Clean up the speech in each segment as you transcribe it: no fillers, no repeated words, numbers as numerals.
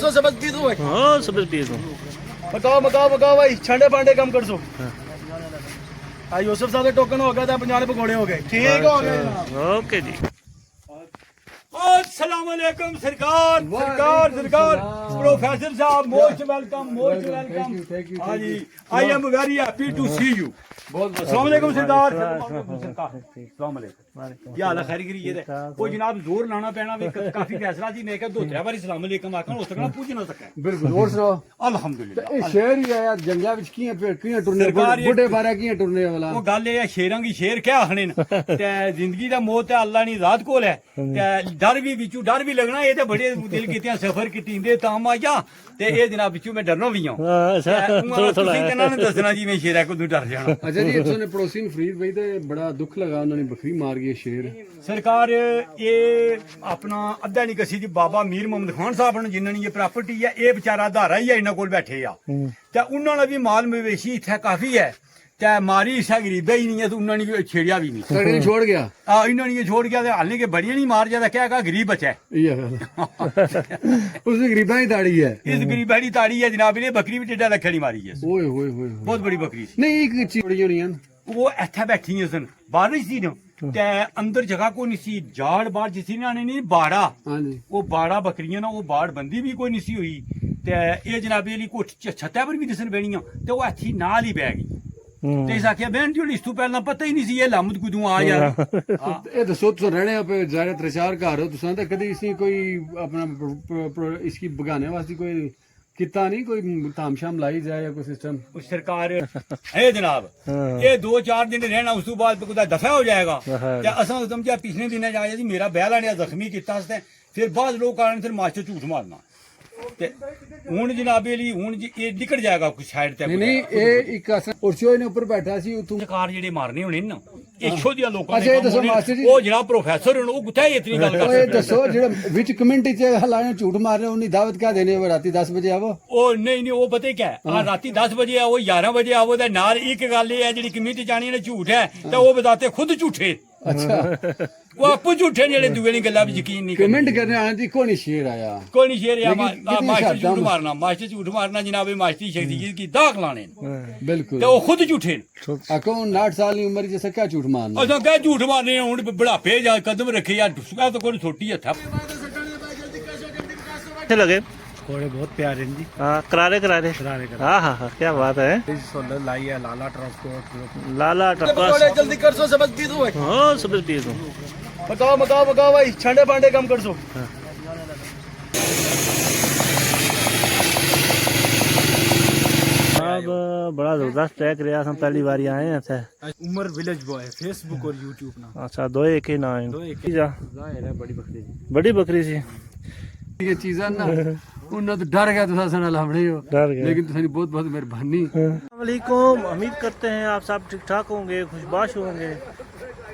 सो सबक पी दो भाई। हाँ सबज पी दूँ। मकाओ मकाओ मकाओ भाई, छंडे पांडे कम कर सो। हाँ यूसुफ साहब के टोकन हो गया था, 50 पकौड़े हो गए। ठीक हो गए जनाब। ओके जी। अस्सलाम वालेकुम सरकार सरकार सरकार प्रोफेसर साहब मोस्ट वेलकम हाँ जी I am very happy to see you अस्सलाम वालेकुम सरकार अस्सलाम वालेकुम क्या हाल है खैर करिए थे वो जनाब जोर लाना पैना भी काफी फैसला जी मैं क्या दो त्रै बारी अस्सलाम वालेकुम आखना उस तक पूछ ना सके बिल्कुल और सुनाओ अल्हम्दुलिल्लाह ਇਹ ਸ਼ੇਰ ਹੀ ਆ ਯਾਰ ਜੰਗਲਾਂ ਵਿੱਚ ਕਿਵੇਂ ਟੁਰਨੇ ਬੁੱਢੇ ਬਾਰੇ ਕਿਵੇਂ ਟੁਰਨੇ ਵਾਲਾ ਉਹ ਗੱਲ ਇਹ ਆ ਸ਼ੇਰਾਂ ਦੀ ਸ਼ੇਰ ਕਿਆ ਆਖਣੇ ਨੇ ਤੇ ਜ਼ਿੰਦਗੀ ਦਾ ਮੌਤ ਤੇ ਅੱਲਾ ਨਹੀਂ ਜ਼ਾਤ ਕੋਲ ਹੈ ਤੇ ਡਰ ਵੀ ਵਿੱਚੋਂ ਡਰ ਵੀ ਲੱਗਣਾ ਇਹ ਤੇ ਬੜੇ ਦਿਲ ਕੀਤੇ ਸਫਰ ਕੀਤੀਂਦੇ ਤਾਂ ਆਇਆ ਤੇ ਇਹ ਜਨਾਬ ਵਿੱਚੋਂ ਮੈਂ ਡਰਨੋਂ ਵੀ ਆ ਥੋੜਾ ਥੋੜਾ ਇਹਨਾਂ ਨੇ ਦੱਸਣਾ ਜੀ ਮੈਂ ਸ਼ੇਰਾਂ ਕੋਲੋਂ ਡਰ ਜਾਣਾ ਅੱਛਾ ਜੀ ਇੱਥੋਂ ਨੇ ਪੜੋਸੀ ਨੂੰ ਫਰੀਦ ਬਈ ਤੇ ਬੜਾ ਦੁੱਖ ਲਗਾ ਉਹਨਾਂ ਨੇ ਬੱਕਰੀ ਮਾਰ ਗਈ ਸ਼ੇਰ ਸਰਕਾਰ ਇਹ ਆਪਣਾ ਅੱਧਾ ਨਹੀਂ ਕਸੀ ਜੀ ਬਾਬਾ ਮੀਰ ਮੁਹੰਮਦ ਖਾਨ ਸਾਹਿਬ ਨੂੰ ਜਿਨ੍ਹਾਂ ਦੀ ਇਹ ਪ੍ਰਾਪਰਟੀ ਹੈ ਇਹ ਵਿਚਾਰਾ ਧਾਰਾ ਹੀ ਹੈ ਇਹਨਾਂ ਕੋਲ ਬੈਠੇ ਆ ਤੇ ਉਹਨਾਂ ਨਾਲ ਵੀ ਮਾਲ ਮਵੇਸ਼ੀ ਇੱਥੇ ਕਾਫੀ ਹੈ ਤੇ ਮਾਰੀ ਇਸਾ ਗਰੀਬੇ ਹੀ ਨਹੀਂ ਹੈ ਤੇ ਉਹਨਾਂ ਨੇ ਛੇੜਿਆ ਵੀ ਨਹੀਂ ਤਗੜੇ ਨੂੰ ਛੋੜ ਗਿਆ ਆ ਇਹਨਾਂ ਨੇ ਛੋੜ ਗਿਆ ਤੇ ਹਾਲੇ ਕਿ ਬੜੀ ਨਹੀਂ ਮਾਰ ਜਾਂਦਾ ਕਿਹਾ ਕਾ ਗਰੀਬ ਬੱਚਾ ਇਹ ਉਸ ਦੀ ਗਰੀਬਾਂ ਦੀ ਦਾੜੀ ਹੈ ਇਸ ਗਰੀਬਾਂ ਦੀ ਤਾੜੀ ਹੈ ਜਨਾਬ ਨੇ ਬੱਕਰੀ ਵੀ ਟੇਡਾ ਲੱਖੜੀ ਮਾਰੀ ਹੈ ਓਏ ਹੋਏ ਹੋਏ ਬਹੁਤ ਬੜੀ ਬੱਕਰੀ ਸੀ ਨਹੀਂ ਇੱਕ ਚੀੜੀ ਹੋਣੀ ਹਨ ਉਹ ਇੱਥੇ ਬੈਠੀਆਂ ਸਨ ਬਾਰਿਸ਼ ਸੀ ਨਾ ਤੇ ਅੰਦਰ ਜਗ੍ਹਾ ਕੋਈ ਨਹੀਂ ਸੀ ਜਾੜ ਬਾੜ ਜਿਸ ਨੇ ਨਹੀਂ ਬਾੜਾ ਹਾਂਜੀ ਉਹ ਬਾੜਾ ਬੱਕਰੀਆਂ ਨਾ ਉਹ ਬਾੜ ਬੰਦੀ ਵੀ ਕੋਈ ਨਹੀਂ ਸੀ ਹੋਈ ਤੇ ਇਹ ਜਨਾਬੀ ਲਈ ਕੋਠ ਛੱਤਾਂ ਪਰ ਵੀ ਦਿਸਣ ਬੈਣੀਆਂ ਤੇ ਉਹ ਇੱਥੇ ਨਾਲ ਹੀ ਬਹਿ ਗਈ ਤੇ ਇਸ ਆਖਿਆ ਬਹਿਣ ਜੀ ਇਸ ਤੋਂ ਪਹਿਲਾਂ ਪਤਾ ਹੀ ਨਹੀਂ ਸੀ ਇਹ ਲਾਮਤ ਕਦੋਂ ਆ ਯਾਰ ਇਹ ਦੱਸੋ ਤੁਸੀਂ ਰਹਿਣੇ ਆਪੇ ਜ਼ਾਰੇ ਤ੍ਰਿਚਾਰ ਘਰ ਹੋ ਤੁਸੀਂ ਤਾਂ ਕਦੀ ਇਸੀ ਕੋਈ ਆਪਣਾ ਇਸकी ਬਗਾਨੇ ਵਾਸਤੇ ਕੋਈ ਕੀਤਾ ਨਹੀਂ ਕੋਈ ਤਾਮਸ਼ਾਮ ਲਾਈ ਜਾਏ ਜਾਂ ਕੋਈ ਸਿਸਟਮ ਉਹ ਸਰਕਾਰ ਹੈ ਜਨਾਬ ਇਹ 2-4 ਦਿਨ ਰਹਿਣਾ ਉਸ ਤੋਂ ਬਾਅਦ ਕੋਈ ਦਫਾ ਹੋ ਜਾਏਗਾ ਤੇ ਅਸਾਂ ਸਮਝਿਆ ਪਿਛਲੇ ਦਿਨਾਂ ਜਾਇਆ ਜੀ ਮੇਰਾ ਬਹਿ ਲਾਣਿਆ ਜ਼ਖਮੀ ਕੀਤਾ ਸੀ ਫਿਰ ਬਾਅਦ ਲੋਕ ਆਣ ਫਿਰ ਮਾਸਟਰ ਝੂਠ ਮਾਰਨਾ ਤੇ ਹੁਣ ਜਨਾਬੇ ਲਈ ਹੁਣ ਇਹ ਨਿਕਲ ਜਾਏਗਾ ਕੋਈ ਸਾਈਡ ਤੇ ਨਹੀਂ ਇਹ ਇੱਕ ਅਸਾਂ ਉਰਸ਼ੋ ਨੇ ਉੱਪਰ ਬੈਠਾ ਸੀ ਉਤੋਂ ਸਰਕਾਰ ਜਿਹੜੇ ਮਾਰਨੇ ਹੋਣੇ ਨਾ ਇੱਥੋਂ ਦੀਆਂ ਲੋਕਾਂ ਅੱਛਾ ਇਹ ਦੱਸੋ ਮਾਸਟਰ ਜੀ ਉਹ ਜਿਹੜਾ ਪ੍ਰੋਫੈਸਰ ਹੁਣ ਉਹ ਕਿੱਥੇ ਇਤਨੀ ਗੱਲ ਕਰ ਇਹ ਦੱਸੋ ਜਿਹੜਾ ਵਿੱਚ ਕਮਿਊਨਿਟੀ ਚ ਹਲਾਣੇ ਝੂਠ ਮਾਰ ਰਹੇ ਉਹਨੀ ਦਾਵਤ ਕਿਆ ਦੇਣੀ ਹੈ ਰਾਤੀ 10 ਵਜੇ ਆਵੋ ਉਹ ਨਹੀਂ ਉਹ ਪਤਾ ਕਿਆ ਆ ਰਾਤੀ 10 ਵਜੇ ਆਵੋ 11 ਵਜੇ ਆਵੋ ਤੇ ਨਾਲ ਇੱਕ ਗੱਲ ਇਹ ਹੈ ਜਿਹੜੀ ਕਮਿਊਨਿਟੀ ਜਾਣੀ ਨੇ ਝੂਠ ਹੈ ਤੇ ਉਹ ਬਤਾਤੇ ਖੁਦ ਝੂਠੇ ਅੱਛਾ ਉਹ ਆਪੂ ਝੂਠੇ ਜਿਹੜੇ ਦੂਏ ਦੀ ਗੱਲਾਂ ਵੀ ਯਕੀਨ ਨਹੀਂ ਕਮੈਂਟ ਕਰਨੇ ਆਣ ਦੀ ਕੋਈ ਨਹੀਂ ਸ਼ੇਰ ਆਇਆ ਕੋਈ ਨਹੀਂ ਸ਼ੇਰ ਆ ਮਾਸਟਰ ਝੂਠ ਮਾਰਨਾ ਮਾਸਟਰ ਝੂਠ ਮਾਰਨਾ ਜਨਾਬੇ ਮਾਸਟਰੀ ਸ਼ਕਤੀ ਕੀ ਦਾਖ ਲਾਣੇ ਬਿਲਕੁਲ ਤੇ ਉਹ ਖੁਦ ਝੂਠੇ ਨੇ ਆਕੋ 59 ਸਾਲ ਦੀ ਉਮਰ ਜਿਵੇਂ ਕਿਆ ਝੂਠ ਮਾਰਨਾ ਅਸਾਂ ਕਹਿ ਝੂਠ ਮਾਰਨੇ ਹੁਣ ਬੁਢਾਪੇ ਜਾਂ ਕਦਮ ਰੱਖੇ ਜਾਂ ਡੁਸਕਾ ਤਾਂ ਕੋਈ ਛੋਟੀ ਹੱਥਾ अच्छे लगे पकौड़े बहुत प्यारे हैं जी। हाँ करारे करारे हाँ हाँ हाँ क्या बात है सोलर लाई है लाला ट्रांसपोर्ट। लाला पकौड़े जल्दी कर सो सबक पी दो भाई। हाँ सबज पी दूँ। मकाओ मकाओ मकाओ भाई, छंडे पांडे कम कर सो। अब बड़ा जबरदस्त ट्रैक रहा हम पहली बार आए हैं थे। उमर विलेज बॉय फेसबुक और यूट्यूब ना। अच्छा दो एक ही ना आए दो एक जा बड़ी बकरी सी ਇਹ ਚੀਜ਼ਾਂ ਨਾ ਉਹਨਾਂ ਤੋਂ ਡਰ ਗਿਆ ਤੁਸੀਂ ਸਾਨੂੰ ਲਾਵੜੇ ਹੋ डर गए। लेकिन तुम्हारी बहुत बहुत मेहरबानी। अस्सलामुअलैकुम, उम्मीद करते हैं आप सब ठीक ठाक होंगे, खुशबाश होंगे।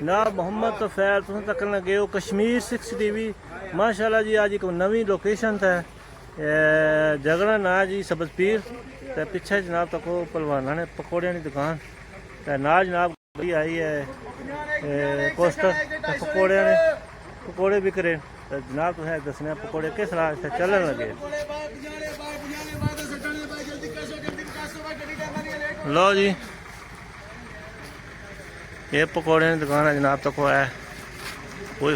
जनाब मोहम्मद तो फैल तुम तक लगे हो कश्मीर 6 TV माशाल्लाह जी। आज एक नवी लोकेशन था जगड़ा ना जी सबज पीर ते पिछे जनाब तक पलवाना ने पकौड़े की दुकान ते ना जनाब बड़ी आई है कोस्टर पकौड़े ने पकौड़े बिक रहे तो जनाब तुसें दसने पकौड़े किस राह से चलन लगे। लो जी ये पकौड़े की दुकान है जनाब तक है कोई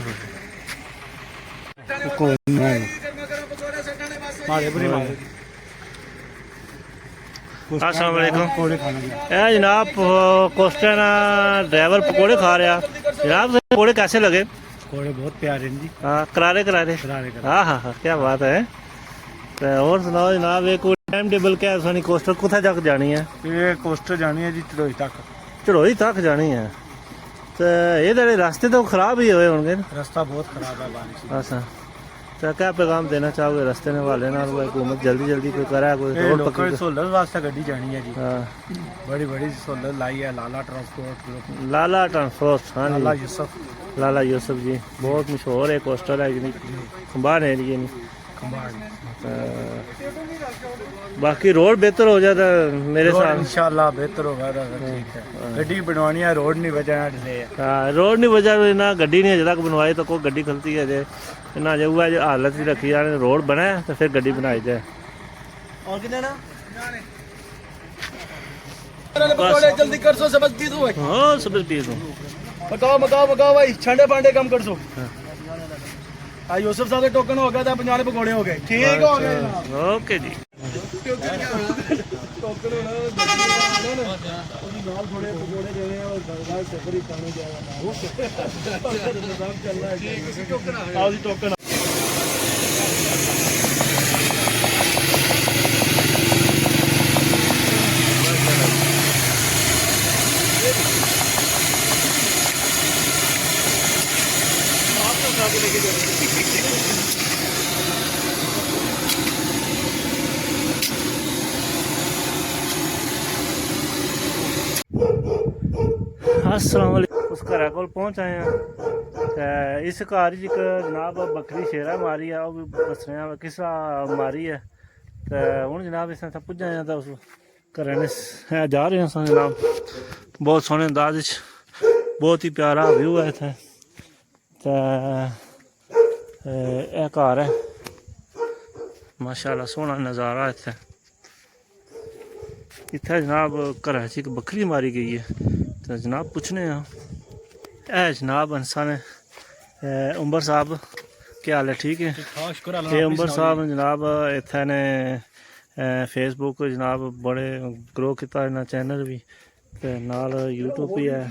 अस्सलाम जनाब कोस्टर ड्राइवर पकौड़े खा रहा जनाब पकौड़े कैसे लगे। पकौड़े बहुत प्यारे हैं जी। हाँ करारे करारे हाँ हाँ हाँ क्या बात है। तो और सुनाओ जनाब एक टाइम टेबल क्या है सोनी कोस्टर कुत्थे तक जानी है। ये कोस्टर जानी है जी चढ़ोई तक। चढ़ोई तक जानी है तो ये रास्ते तो खराब ही हुए होंगे। रास्ता बहुत खराब है बारिश। अच्छा तो क्या पैगाम देना चाहोगे रास्ते ने वाले ना हुकूमत जल्दी जल्दी कोई करे कोई रोड पकड़ सोलर वास्ते गड्डी जानी है जी। हाँ बड़ी बड़ी सोलर लाई है लाला ट्रांसपोर्ट। लाला ट्रांसपोर्ट हाँ लाला जी यूसुफ लाला यूसुफ जी बहुत मशहूर है कोस्टर है जी खंबार है जी बाकी रोड बेहतर हो जाता मेरे साथ इंशाल्लाह बेहतर होगा। ठीक है गड्डी बनवानी है रोड नहीं बजाना डिले है। हाँ रोड नहीं बजा ना गड्डी नहीं अजे तक बनवाई तो कोई गड्डी खलती है जे इन्ना जो हुआ जो हालत ही रखी जाने रोड बने तो फिर गड्डी बनाई जाए और कितने ना पकौड़े जल्दी कर सो सबक पी दो भाई हाँ सब पी दूँ मकाओ मकाओ मकाओ भाई छंडे पांडे कम कर सो हाँ यूसुफ साहब के टोकन हो गया था 50 पकौड़े हो गए ठीक हो गए जनाब ओके जी टोकन होना ਨਾਲ ਥੋੜੇ ਪਕੌੜੇ ਦੇਣੇ ਔਰ ਨਾਲ ਸਫਰ ਹੀ ਕਰਨੇ ਜਾਏਗਾ ਨਿਜ਼ਾਮ ਚੱਲ ਰਿਹਾ ਹੈ ਠੀਕ ਸੀ ਟੋਕਨ ਆਓ ਜੀ ਟੋਕਨ अस्सलाम वालेकुम उस घर कोल पहुंच आए हैं ते इस घर च जनाब बकरी शेरा मारी है वो भी दसने किस मारी है ते हूँ जनाब इस पुज्जा आए तो उस घर ने जा रहे हैं जनाब बहुत सोहने अंदाज बहुत ही प्यारा व्यू है इत्थे ते यह घर है माशाल्लाह सोहना नज़ारा इत्थे इत्थे जनाब घर च एक बकरी मारी गई है तो जनाब पूछने हैं जनाब अंसा ने उमर साहब क्या हाल है ठीक है ये उमर साहब जनाब इत्थे ने फेसबुक जनाब बड़े ग्रो किया इन्ना चैनल भी ते नाल यूट्यूब भी है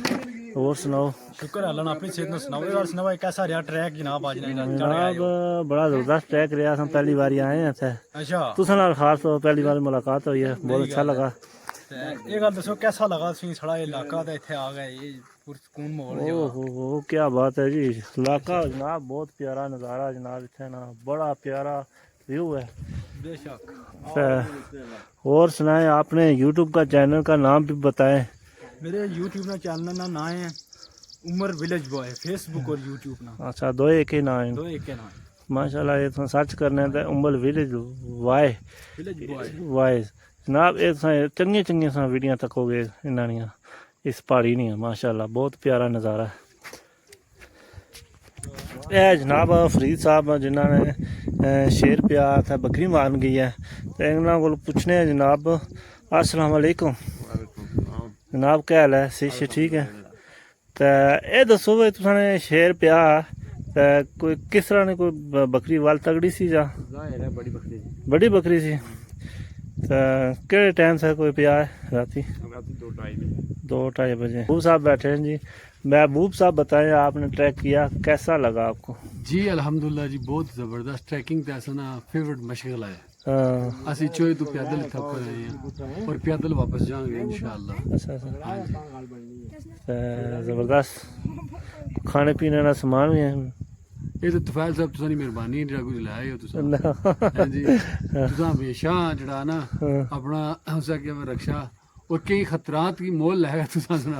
और सुनाओ शुक्र अल्लाह ने अपनी सेहत सुनाओ और सुनाओ कैसा रहा ट्रैक जनाब आज जनाब बड़ा जबरदस्त ट्रैक रहा हम पहली बार आए हैं इत्थे अच्छा तुसां नाल खास पहली बार मुलाकात हुई है बहुत अच्छा लगा ये गल दसो कैसा लगा साड़ा इलाका तो इतने आ गए ये सुकून माहौल ओहो क्या बात है जी इलाका जनाब बहुत प्यारा नज़ारा जनाब इतने ना बड़ा प्यारा व्यू है बेशक और सुनाए आपने यूट्यूब का चैनल का नाम भी बताएं मेरे यूट्यूब ना चैनल ना नाम है उमर विलेज बॉय फेसबुक और यूट्यूब ना अच्छा दो एक ही नाम दो एक के नाम माशाल्लाह ये तो सर्च करने तो उमर विलेज वाई विलेज बॉय वाई जनाब ये चंगी चंगी वीडियो तक हो गए इन्होंने इस पहाड़ी नहीं माशाल्लाह बहुत प्यारा नज़ारा है यह जनाब फरीद साहब जिन्होंने शेर पिया था बकरी मारन गई है तो इन्होंने को पूछने जनाब अस्सलाम वालेकुम जनाब क्या हाल है सही ठीक है तो ये दसो भाई तुसाने शेर पिया तो कोई किस तरह ने कोई बकरी वाल तगड़ी सी जा बड़ी बकरी सी तो केड़े टाइम से कोई पिया है राती 2-2:30 बजे महबूब साहब बैठे हैं जी महबूब साहब बताएं आपने ट्रैक किया कैसा लगा आपको जी अल्हम्दुलिल्लाह जी बहुत ज़बरदस्त ट्रैकिंग तो ऐसा ना फेवरेट मशगला है असि चोए तो पैदल थक कर आए हैं और पैदल वापस जाएंगे इंशाल्लाह अच्छा ज़बरदस्त खाने पीने का सामान भी है ये तो तुफैल साहब तुसां दी मेहरबानी जेड़ा कुछ लाए हो तुसां हां जी तुसां हमेशा जेड़ा ना अपना उसा के रक्षा और कई खतरात की मोल लाएगा तुसां सुना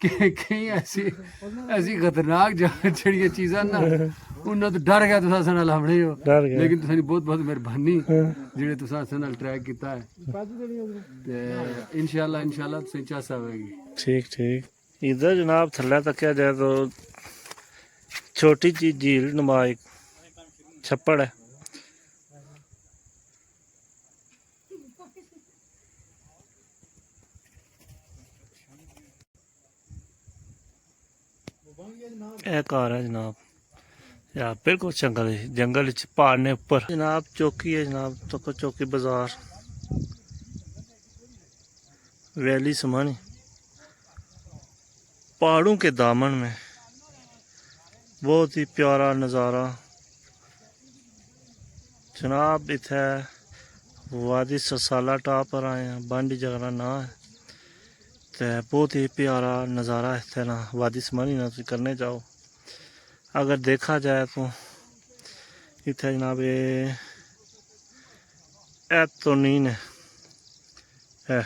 कई ऐसी खतरनाक जड़ियां चीज़ां ना उन्हें तो डर गया तुसां सां नाल हमने हो लेकिन तुसां दी बहुत बहुत मेहरबानी जेड़े तुसां सां नाल ट्रैक कीता है ते इंशाल्लाह तुसें चास आवेगी ठीक इधर जनाब थल्ले तक जाए तो छोटी सी झील नुमा एक छप्पड़ है यह घर है जनाब या बिल्कुल जंगल पहाड़ ने ऊपर जनाब चौकी है जनाब तो चौकी बाजार वैली समानी पहाड़ों के दामन में बहुत ही प्यारा नज़ारा जनाब इत्थे वादी ससाला टॉप पर आए हैं बांडी जगह ना है तो बहुत ही प्यारा नज़ारा इत्थे ना वादी समानी ना करने जाओ अगर देखा जाए तो इत्थे जनाब ये एतोनीन है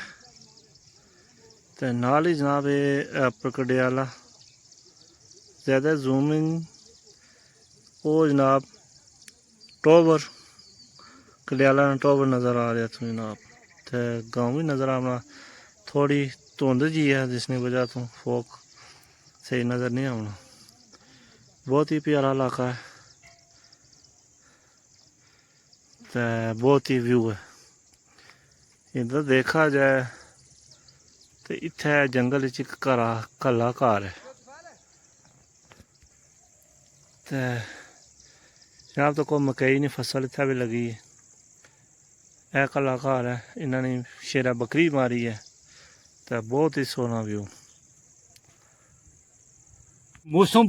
तो नाल ही जनाब ये प्रकड़ियाला ज़्यादा जूमिंग वो जनाब टॉवर कडियाला टॉवर नज़र आ रहा था जनाब तो गाँव भी नज़र आना थोड़ी धुंध जी है जिसकी वजह तो फोक सही नज़र नहीं आना बहुत ही प्यारा इलाका है तो बहुत ही व्यू है इधर देखा जाए तो इत्थे जंगल च एक कल्ला घर है तो जनाब तो कोई मकई नहीं फसल इत्थे भी लगी है यह कल्ला घर है इन्होंने शेरा बकरी मारी है तो बहुत ही सोहना व्यू मौसम